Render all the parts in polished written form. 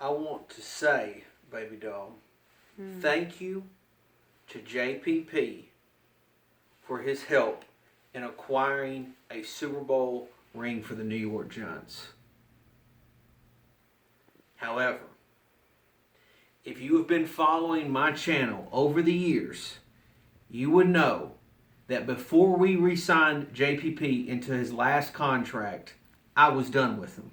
I want to say, baby doll, thank you to JPP for his help in acquiring a Super Bowl ring for the New York Giants. However, if you have been following my channel over the years, you would know that before we re-signed JPP into his last contract, I was done with him.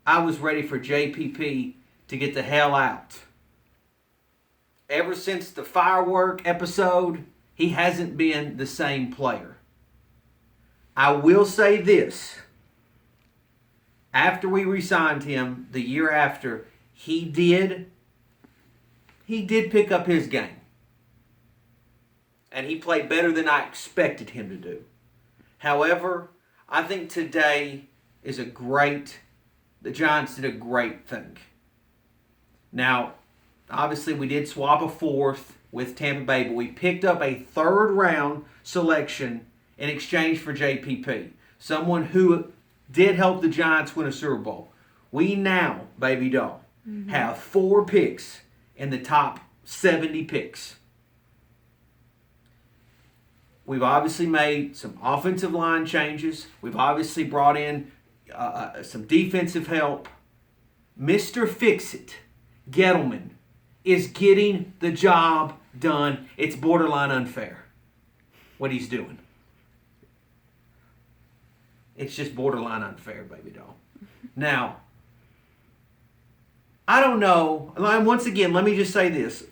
I was ready for JPP to get the hell out. Ever since the firework episode, he hasn't been the same player. I will say this. After we re-signed him, the year after, he did pick up his game. And he played better than I expected him to do. However, I think today is the Giants did a great thing. Now, obviously we did swap a fourth with Tampa Bay, but we picked up a third round selection in exchange for JPP. Someone who did help the Giants win a Super Bowl. We now, baby doll, have 4 picks in the top 70 picks. We've obviously made some offensive line changes. We've obviously brought in some defensive help. Mr. Fix-It, Gettleman, is getting the job done. It's borderline unfair what he's doing. It's just borderline unfair, baby doll. Now, I don't know. Once again, let me just say this.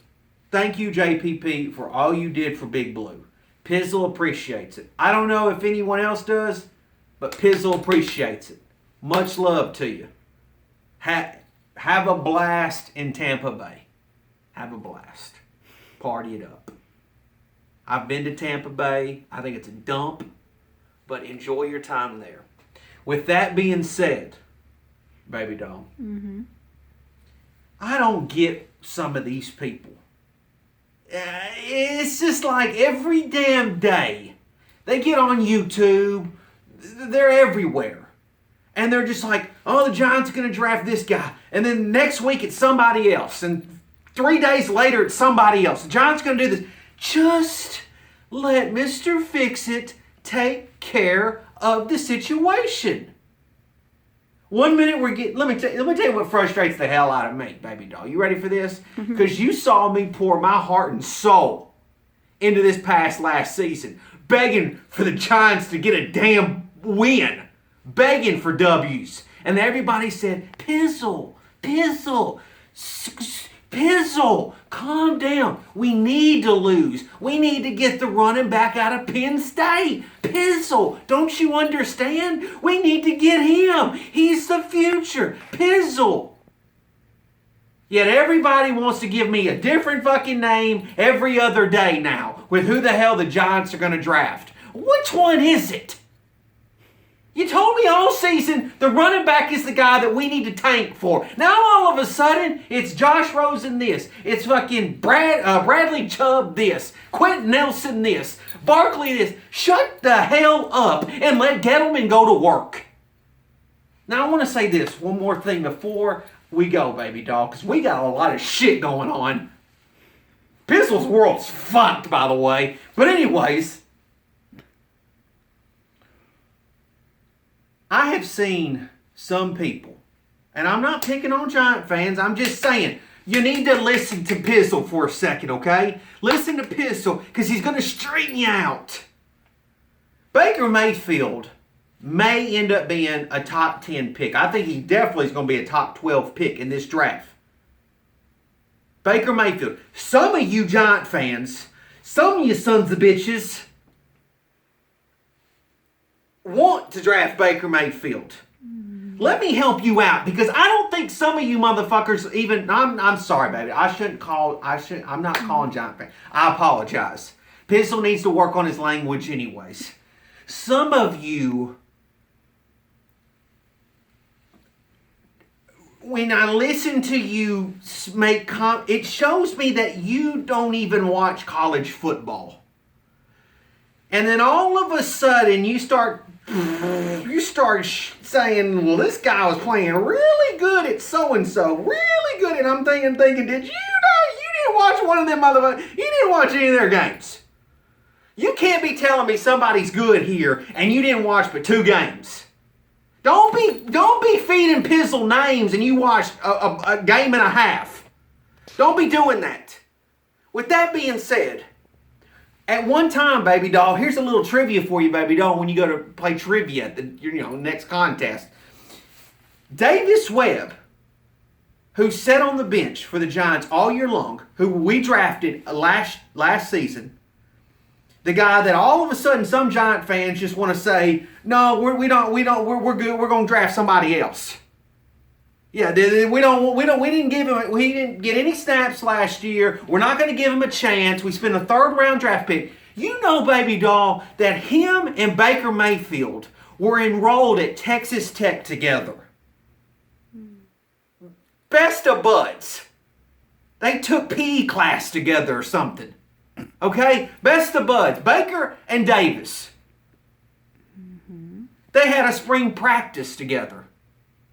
Thank you, JPP, for all you did for Big Blue. Pizzle appreciates it. I don't know if anyone else does, but Pizzle appreciates it. Much love to you. Have a blast in Tampa Bay. Have a blast. Party it up. I've been to Tampa Bay. I think it's a dump, but enjoy your time there. With that being said, baby doll, I don't get some of these people. It's just like every damn day they get on YouTube, they're everywhere, and they're just like, oh, the Giants are going to draft this guy, and then next week it's somebody else, and 3 days later it's somebody else. The Giants are going to do this. Just let Mr. Fix-It take care of the situation. 1 minute let me tell you what frustrates the hell out of me, baby doll. You ready for this? Because you saw me pour my heart and soul into this last season, begging for the Giants to get a damn win, begging for W's, and everybody said, Pizzle, calm down. We need to lose. We need to get the running back out of Penn State. Pizzle, don't you understand? We need to get him. He's the future. Pizzle. Yet everybody wants to give me a different fucking name every other day now with who the hell the Giants are going to draft. Which one is it? You told me all season the running back is the guy that we need to tank for. Now all of a sudden, it's Josh Rosen this. It's fucking Bradley Chubb this. Quentin Nelson this. Barkley this. Shut the hell up and let Gettleman go to work. Now I want to say this, one more thing before we go, baby doll, because we got a lot of shit going on. Pizzle's world's fucked, by the way. But anyways, I have seen some people, and I'm not picking on Giant fans, I'm just saying, you need to listen to Pizzle for a second, okay? Listen to Pizzle, because he's going to straighten you out. Baker Mayfield may end up being a top 10 pick. I think he definitely is going to be a top 12 pick in this draft. Baker Mayfield. Some of you Giant fans, some of you sons of bitches, want to draft Baker Mayfield. Let me help you out, because I don't think some of you motherfuckers even, I'm sorry, baby. I'm not calling Giant fan. I apologize. Pizzle needs to work on his language anyways. Some of you, when I listen to you it shows me that you don't even watch college football. And then all of a sudden you start you start saying, well, this guy was playing really good at so-and-so, really good, and I'm thinking, did you know you didn't watch one of them motherfuckers, you didn't watch any of their games. You can't be telling me somebody's good here and you didn't watch but 2 games. Don't be feeding Pizzle names and you watched a game and a half. Don't be doing that. With that being said, at one time, baby doll, here's a little trivia for you, baby doll, when you go to play trivia at the next contest. Davis Webb, who sat on the bench for the Giants all year long, who we drafted last season, the guy that all of a sudden some Giant fans just want to say, no, we're good, we're going to draft somebody else. Yeah, we didn't get any snaps last year. We're not going to give him a chance. We spent a 3rd round draft pick. You know, baby doll, that him and Baker Mayfield were enrolled at Texas Tech together. Best of buds. They took PE class together or something. Okay? Best of buds. Baker and Davis. They had a spring practice together.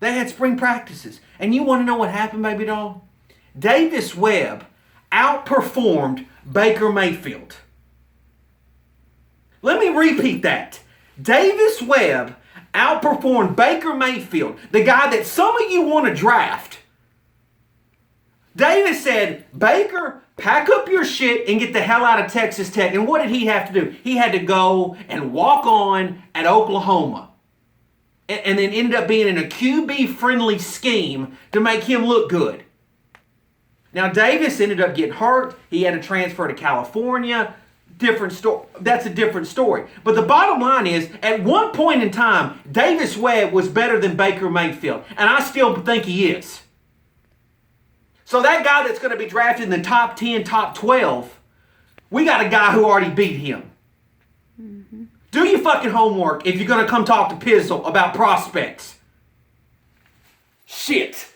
They had spring practices. And you want to know what happened, baby doll? Davis Webb outperformed Baker Mayfield. Let me repeat that. Davis Webb outperformed Baker Mayfield, the guy that some of you want to draft. Davis said, Baker, pack up your shit and get the hell out of Texas Tech. And what did he have to do? He had to go and walk on at Oklahoma. And then ended up being in a QB-friendly scheme to make him look good. Now, Davis ended up getting hurt. He had to transfer to California. Different story. That's a different story. But the bottom line is, at one point in time, Davis Webb was better than Baker Mayfield. And I still think he is. So that guy that's going to be drafted in the top 10, top 12, we got a guy who already beat him. Do your fucking homework if you're going to come talk to Pizzle about prospects. Shit.